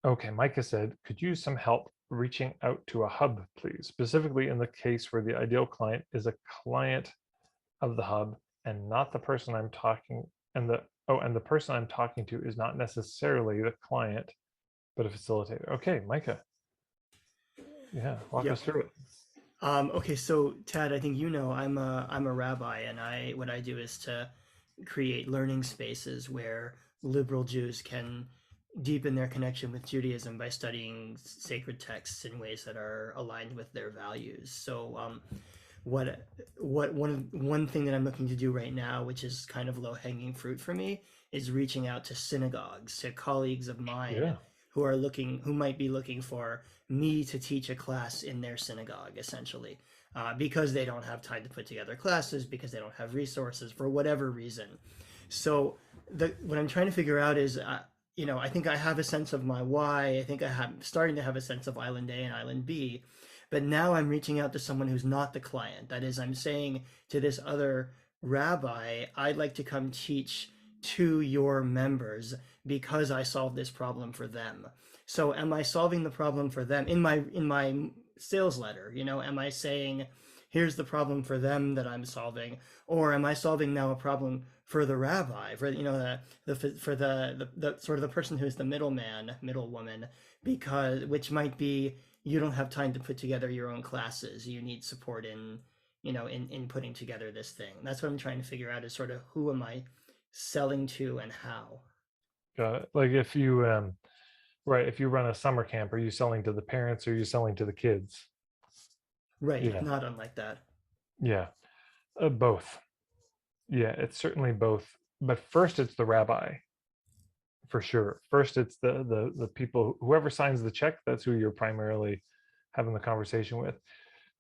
Okay, Micah said, could you use some help reaching out to a hub, please? Specifically in the case where the ideal client is a client of the hub and not the person I'm talking and the person I'm talking to is not necessarily the client, but a facilitator. Okay, Micah. Yeah, walk us Yep. through it. Okay, so Tad, I think you know I'm a rabbi, and what I do is to create learning spaces where liberal Jews can deepen their connection with Judaism by studying sacred texts in ways that are aligned with their values. So, what one thing that I'm looking to do right now, which is kind of low hanging fruit for me, is reaching out to synagogues, to colleagues of mine Yeah. who might be looking for me to teach a class in their synagogue, essentially, because they don't have time to put together classes, because they don't have resources for whatever reason. So what I'm trying to figure out is, I think I have a sense of my why. I think I'm starting to have a sense of Island A and Island B, but now I'm reaching out to someone who's not the client. That is, I'm saying to this other rabbi, I'd like to come teach to your members because I solved this problem for them. So am I solving the problem for them in my sales letter? Am I saying here's the problem for them that I'm solving, or am I solving now a problem for the rabbi, for the sort of the person who's the middleman, middlewoman, because which might be you don't have time to put together your own classes. You need support in putting together this thing. That's what I'm trying to figure out is sort of who am I selling to and how. Got it. Like if you right, if you run a summer camp, are you selling to the parents or are you selling to the kids? Right, Yeah. not unlike that. Yeah. Both. Yeah, it's certainly both. But first it's the rabbi, for sure. First it's the people, whoever signs the check, that's who you're primarily having the conversation with.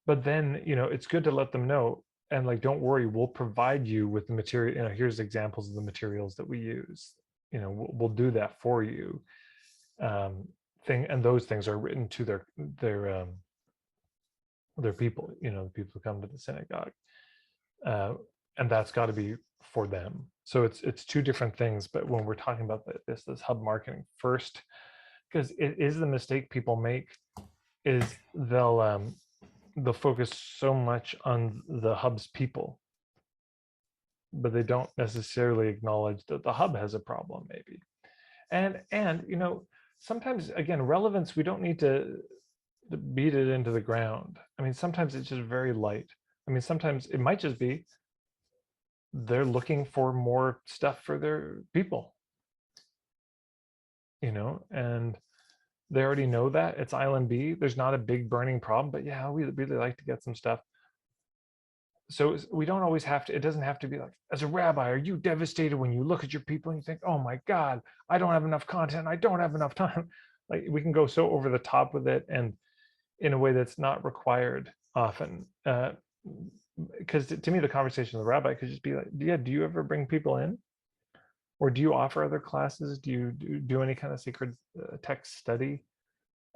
But then, it's good to let them know, and like, don't worry, we'll provide you with the material. Here's examples of the materials that we use. We'll do that for you. And those things are written to their people, the people who come to the synagogue. uh, and that's got to be for them. So it's two different things. But when we're talking about this hub marketing first, because it is the mistake people make, is they'll focus so much on the hub's people, but they don't necessarily acknowledge that the hub has a problem, maybe. And sometimes, again, relevance, we don't need to beat it into the ground. I mean, sometimes it's just very light. I mean, sometimes it might just be they're looking for more stuff for their people, and they already know that it's Island B. There's not a big burning problem, but yeah, we really like to get some stuff. So we don't always have to, it doesn't have to be like, as a rabbi, are you devastated when you look at your people and you think, oh my God, I don't have enough content, I don't have enough time. Like, we can go so over the top with it, and in a way that's not required often. Because to me, the conversation with the rabbi could just be like, yeah, do you ever bring people in? Or do you offer other classes? Do you do any kind of sacred text study?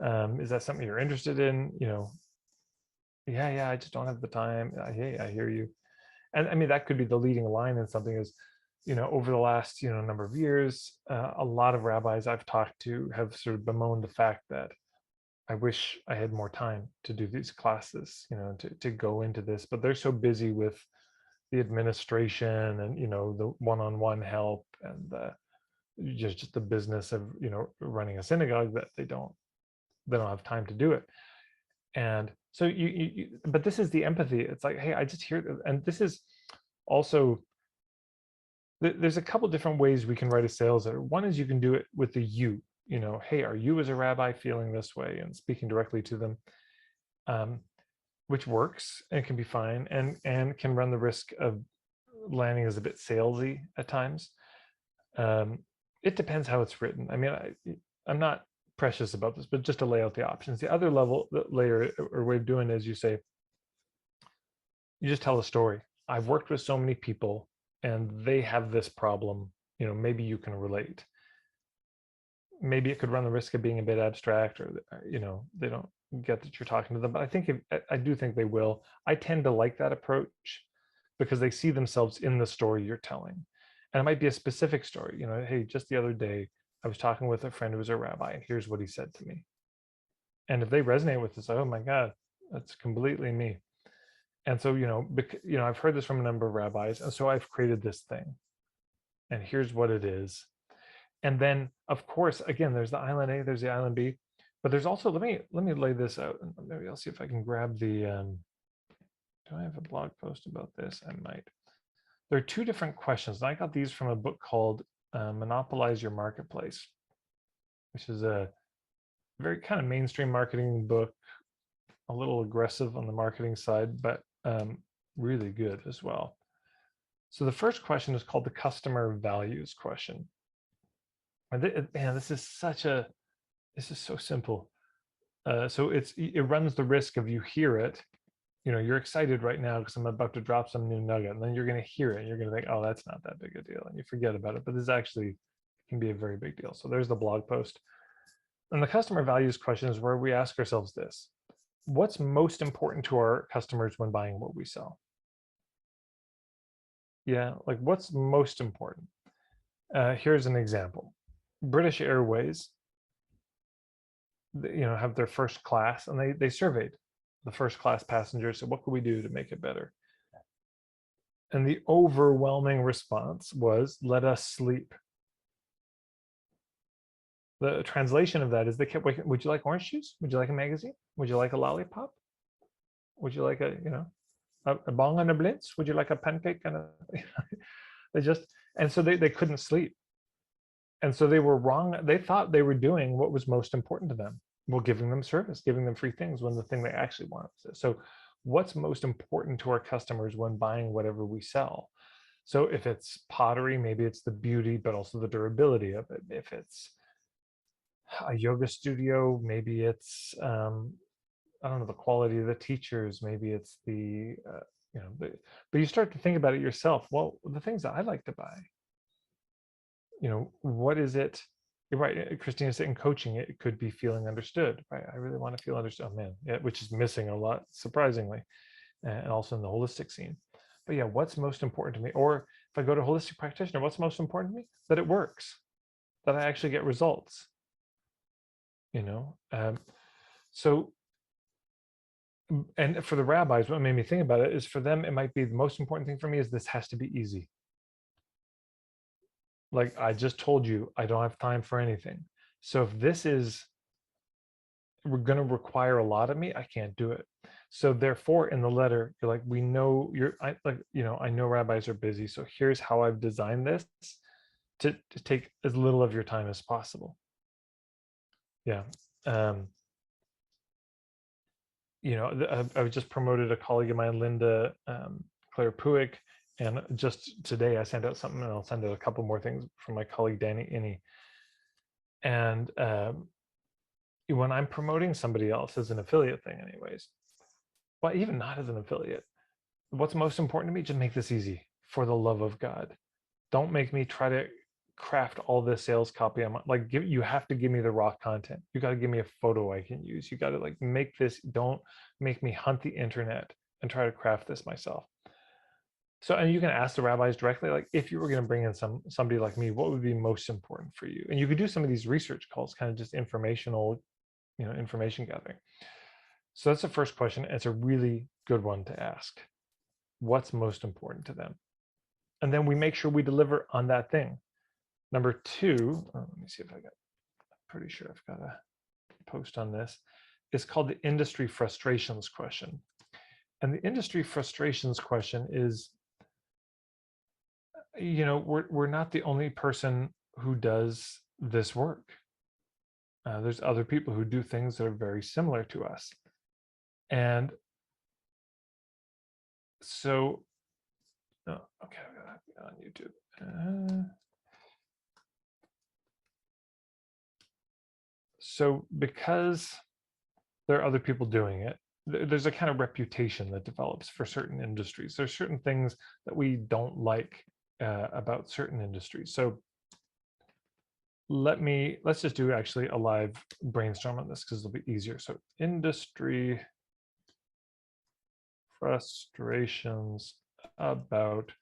Is that something you're interested in? Yeah, I just don't have the time. Hey, I hear you. And I mean, that could be the leading line in something is, over the last, number of years, a lot of rabbis I've talked to have sort of bemoaned the fact that I wish I had more time to do these classes, to go into this, but they're so busy with the administration and, the one-on-one help and just the business of, running a synagogue, that they don't have time to do it. And so but this is the empathy. It's like, hey, I just hear, and this is also, there's a couple different ways we can write a sales letter. One is you can do it with the you, hey, are you as a rabbi feeling this way, and speaking directly to them, which works and can be fine, and can run the risk of landing as a bit salesy at times. It depends how it's written. I mean, I'm not precious about this, but just to lay out the options. The other layer or way of doing it is you say, you just tell a story. I've worked with so many people and they have this problem, maybe you can relate. Maybe it could run the risk of being a bit abstract, or they don't get that you're talking to them. But I do think they will. I tend to like that approach because they see themselves in the story you're telling. And it might be a specific story. Hey, just the other day, I was talking with a friend who was a rabbi, and here's what he said to me. And if they resonate with this, oh my God, that's completely me. And so, I've heard this from a number of rabbis, and so I've created this thing. And here's what it is. And then, of course, again, there's the island A, there's the island B, but there's also, let me lay this out. Maybe I'll see if I can grab the, do I have a blog post about this? I might. There are two different questions. I got these from a book called Monopolize Your Marketplace, which is a very kind of mainstream marketing book, a little aggressive on the marketing side, but really good as well. So the first question is called the customer values question. And man, this is so simple. So it runs the risk of you hear it, you're excited right now because I'm about to drop some new nugget, and then you're going to hear it and you're going to think, oh, that's not that big a deal, and you forget about it. But this actually can be a very big deal. So there's the blog post. And the customer values question is where we ask ourselves this: what's most important to our customers when buying what we sell? Yeah, like what's most important? Here's an example. British Airways, have their first class, and they surveyed the first class passengers. So what could we do to make it better? And the overwhelming response was, let us sleep. The translation of that is they kept waking. Would you like orange juice? Would you like a magazine? Would you like a lollipop? Would you like a bong and a blitz? Would you like a pancake and a they just, and so they couldn't sleep. And so they were wrong. They thought they were doing what was most important to them. Well, giving them service, giving them free things, when the thing they actually wanted was this. So what's most important to our customers when buying whatever we sell? So if it's pottery, maybe it's the beauty, but also the durability of it. If it's a yoga studio, maybe it's, I don't know, the quality of the teachers, maybe it's the, but you start to think about it yourself. Well, the things that I like to buy, what is it? You're right, Christina said in coaching, it could be feeling understood, right? I really want to feel understood. Oh man, yeah, which is missing a lot, surprisingly, and also in the holistic scene. But yeah, what's most important to me? Or if I go to a holistic practitioner, what's most important to me? That it works, that I actually get results. So, and for the rabbis, what made me think about it is for them, it might be the most important thing for me is this has to be easy. Like I just told you, I don't have time for anything. So if this is going to require a lot of me, I can't do it. So therefore, in the letter, you're like, we know I know rabbis are busy. So here's how I've designed this to take as little of your time as possible. Yeah. I just promoted a colleague of mine, Linda Claire Puick, and just today I sent out something, and I'll send out a couple more things from my colleague Danny Inney. And when I'm promoting somebody else as an affiliate thing, anyways, but even not as an affiliate, what's most important to me? Just make this easy, for the love of God. Don't make me try to craft all this sales copy. You have to give me the raw content. You got to give me a photo I can use. You got to make this. Don't make me hunt the internet and try to craft this myself. So, and you can ask the rabbis directly, like, if you were going to bring in somebody like me, what would be most important for you? And you could do some of these research calls, kind of just informational, information gathering. So that's the first question. It's a really good one to ask. What's most important to them? And then we make sure we deliver on that thing. Number two, let me see if I'm pretty sure I've got a post on this. It's called the industry frustrations question. And the industry frustrations question is, we're not the only person who does this work. There's other people who do things that are very similar to us. And so, okay, I've got it on YouTube. So because there are other people doing it, there's a kind of reputation that develops for certain industries. There's certain things that we don't like about certain industries. So let's just do actually a live brainstorm on this because it'll be easier. So industry frustrations about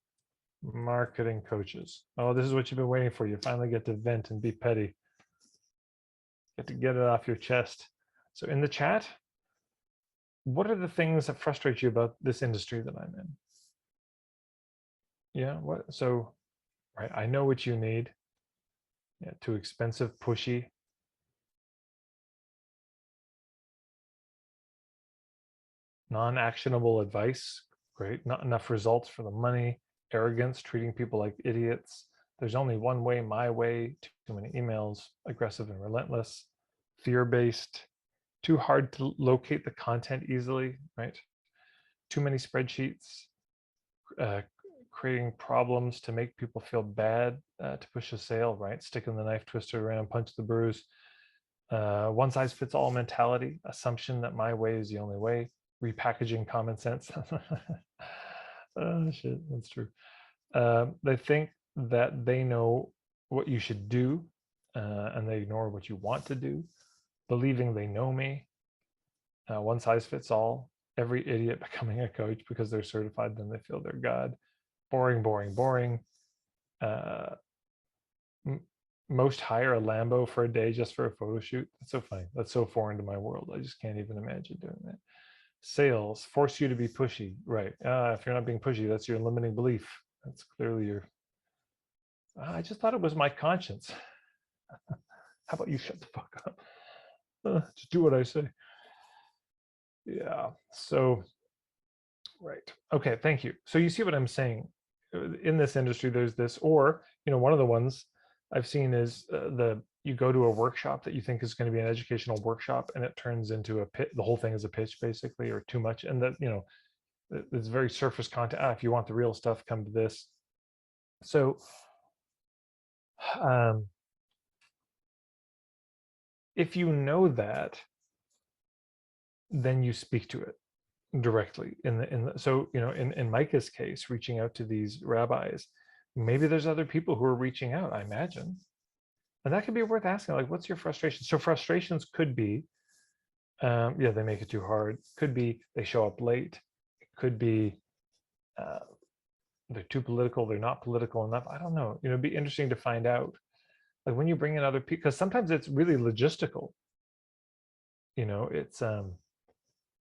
marketing coaches. Oh, this is what you've been waiting for. You finally get to vent and be petty. You have to get it off your chest. So in the chat, what are the things that frustrate you about this industry that I'm in? Yeah, what? So, right, I know what you need. Yeah, too expensive, pushy. Non-actionable advice. Great. Not enough results for the money. Arrogance, treating people like idiots. There's only one way, my way. Too many emails. Aggressive and relentless. Fear-based. Too hard to locate the content easily, right? Too many spreadsheets. Creating problems to make people feel bad to push a sale, right? Sticking the knife twister around, punch the bruise. One size fits all mentality, assumption that my way is the only way, repackaging common sense. Oh, shit, that's true. They think that they know what you should do, and they ignore what you want to do, believing they know me. One size fits all, every idiot becoming a coach because they're certified, then they feel they're God. Boring, boring, boring. Uh, Most hire a Lambo for a day just for a photo shoot. That's so funny. That's so foreign to my world. I just can't even imagine doing that. Sales force you to be pushy, right? If you're not being pushy, that's your limiting belief. That's clearly your. I just thought it was my conscience. How about you shut the fuck up? Just do what I say. Yeah. So, right. Okay. Thank you. So you see what I'm saying? In this industry, there's this, or one of the ones I've seen is you go to a workshop that you think is going to be an educational workshop, and it turns into a pit. The whole thing is a pitch, basically, or too much, and that it's very surface content. If you want the real stuff, come to this. So, if you know that, then you speak to it directly. So in Micah's case, reaching out to these rabbis, maybe there's other people who are reaching out, I imagine. And that could be worth asking, like, what's your frustration? So frustrations could be, yeah, they make it too hard. Could be they show up late. It could be they're too political. They're not political enough. I don't know. It'd be interesting to find out. Like when you bring in other people, because sometimes it's really logistical. It's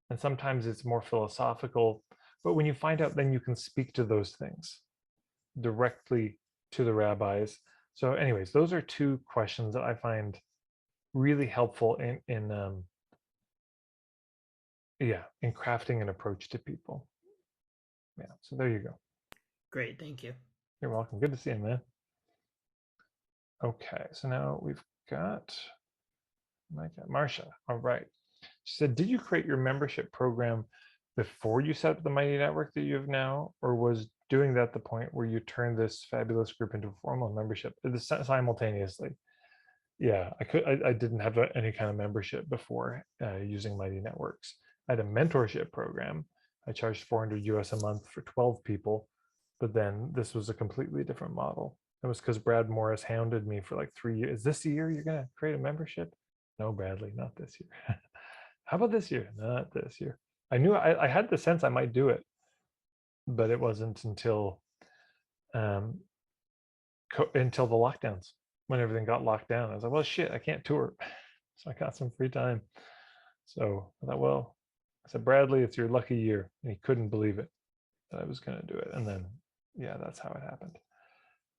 and sometimes it's more philosophical. But when you find out, then you can speak to those things directly to the rabbis. So, anyways, those are two questions that I find really helpful in crafting an approach to people. Yeah, so there you go. Great, thank you. You're welcome. Good to see you, man. Okay, so now we've got Marsha. All right. She said, did you create your membership program before you set up the Mighty Network that you have now, or was doing that the point where you turned this fabulous group into a formal membership simultaneously? Yeah, I didn't have any kind of membership before using Mighty Networks. I had a mentorship program. I charged 400 US a month for 12 people, but then this was a completely different model. It was because Brad Morris hounded me for like 3 years. Is this the year you're going to create a membership? No, Bradley, not this year. How about this year? Not this year. I knew I had the sense I might do it, but it wasn't until the lockdowns, when everything got locked down. I was like, well, shit, I can't tour. So I got some free time. So I thought, well, I said, Bradley, it's your lucky year. And he couldn't believe it that I was going to do it. And then, yeah, that's how it happened.